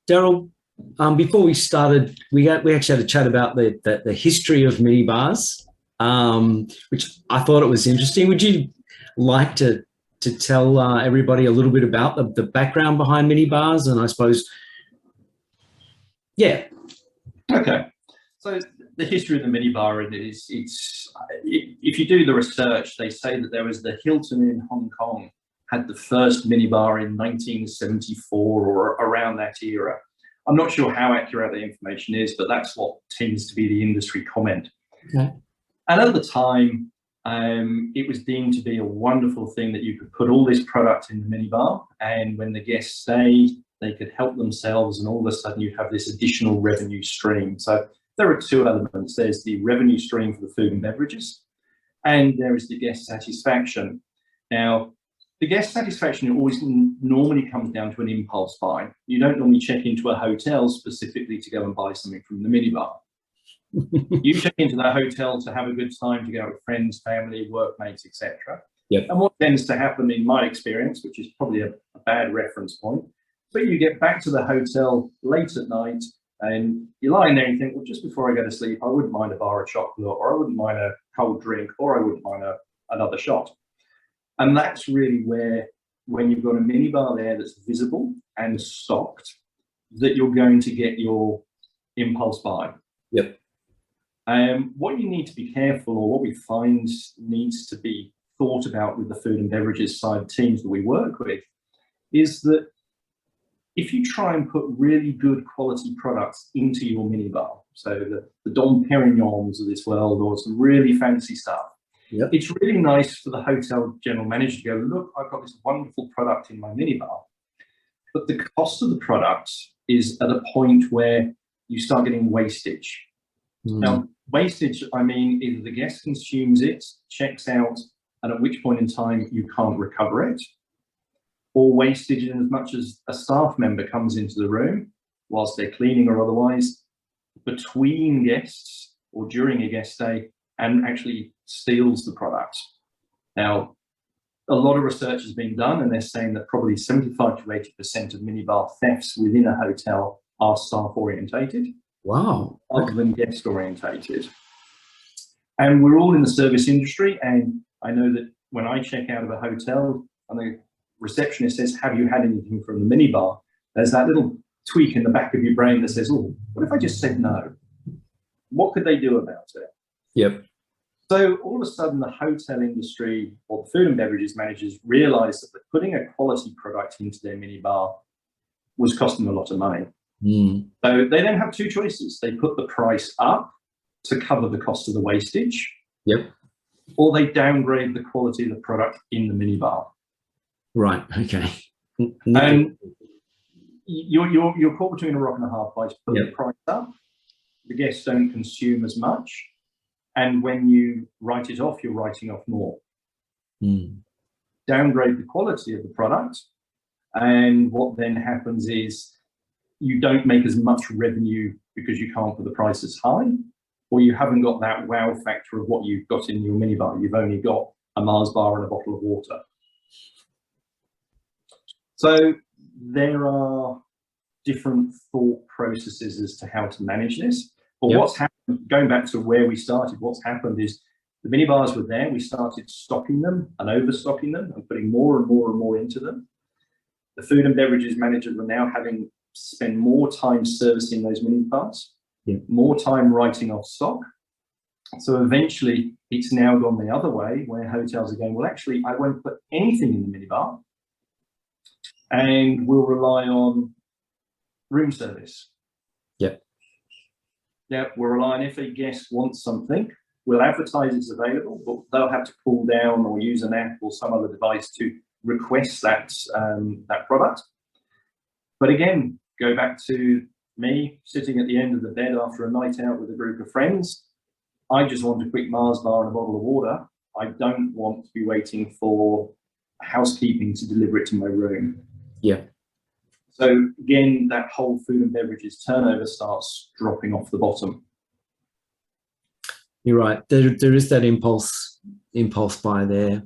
Daryl, before we started, we actually had a chat about the history of minibars, which I thought it was interesting. Would you like to tell everybody a little bit about the background behind minibars, and I suppose, yeah. Okay, so the history of the minibar is if you do the research, they say that there was the Hilton in Hong Kong had the first minibar in 1974 or around that era. I'm not sure how accurate the information is, but that's what tends to be the industry comment. Okay. And at the time, it was deemed to be a wonderful thing that you could put all this product in the minibar, and when the guests stayed, they could help themselves, and all of a sudden you have this additional revenue stream. So there are two elements. There's the revenue stream for the food and beverages, and there is the guest satisfaction. Now, the guest satisfaction always normally comes down to an impulse buy. You don't normally check into a hotel specifically to go and buy something from the minibar. You check into that hotel to have a good time, to go out with friends, family, workmates, etc. Yep. And what tends to happen in my experience, which is probably a bad reference point, but you get back to the hotel late at night and you're lying there and you think, well, just before I go to sleep, I wouldn't mind a bar of chocolate, or I wouldn't mind a cold drink, or I wouldn't mind another shot. And that's really where, when you've got a minibar there that's visible and stocked, that you're going to get your impulse buy. Yep. What you need to be careful, or what we find needs to be thought about with the food and beverages side teams that we work with, is that if you try and put really good quality products into your minibar, so the Dom Pérignons of this world, or some really fancy stuff, yep, it's really nice for the hotel general manager to go, look, I've got this wonderful product in my minibar, but the cost of the product is at a point where you start getting wastage. Now, wastage, I mean, either the guest consumes it, checks out, and at which point in time you can't recover it, or wastage in as much as a staff member comes into the room whilst they're cleaning or otherwise, between guests or during a guest stay, and actually steals the product. Now, a lot of research has been done, and they're saying that probably 75 to 80% of minibar thefts within a hotel are staff orientated. Wow. Other than guest orientated. And we're all in the service industry, and I know that when I check out of a hotel and the receptionist says, have you had anything from the minibar? There's that little tweak in the back of your brain that says, oh, what if I just said no? What could they do about it? Yep. So all of a sudden the hotel industry, or the food and beverages managers, realized that putting a quality product into their minibar was costing them a lot of money. So they then have two choices. They put the price up to cover the cost of the wastage. Yep. Or they downgrade the quality of the product in the minibar. Right. Okay. And you're caught between a rock and a hard place. Put Yep. the price up, the guests don't consume as much, and when you write it off, you're writing off more. Downgrade the quality of the product, and what then happens is you don't make as much revenue because you can't put the price as high, or you haven't got that wow factor of what you've got in your minibar. You've only got a Mars bar and a bottle of water. So there are different thought processes as to how to manage this. But Yep. what's happened, going back to where we started, what's happened is the minibars were there. We started stocking them and overstocking them and putting more and more and more into them. The food and beverages managers were now having spend more time servicing those minibars, more time writing off stock. So eventually it's now gone the other way, where hotels are going, well, actually, I won't put anything in the minibar, and we'll rely on room service. Yep. Yeah, we'll rely on, if a guest wants something, we'll advertise it's available, but they'll have to pull down or use an app or some other device to request that product. But again, go back to me sitting at the end of the bed after a night out with a group of friends. I just want a quick Mars bar and a bottle of water. I don't want to be waiting for housekeeping to deliver it to my room. Yeah. So again, that whole food and beverages turnover starts dropping off the bottom. You're right. There is that impulse buy there.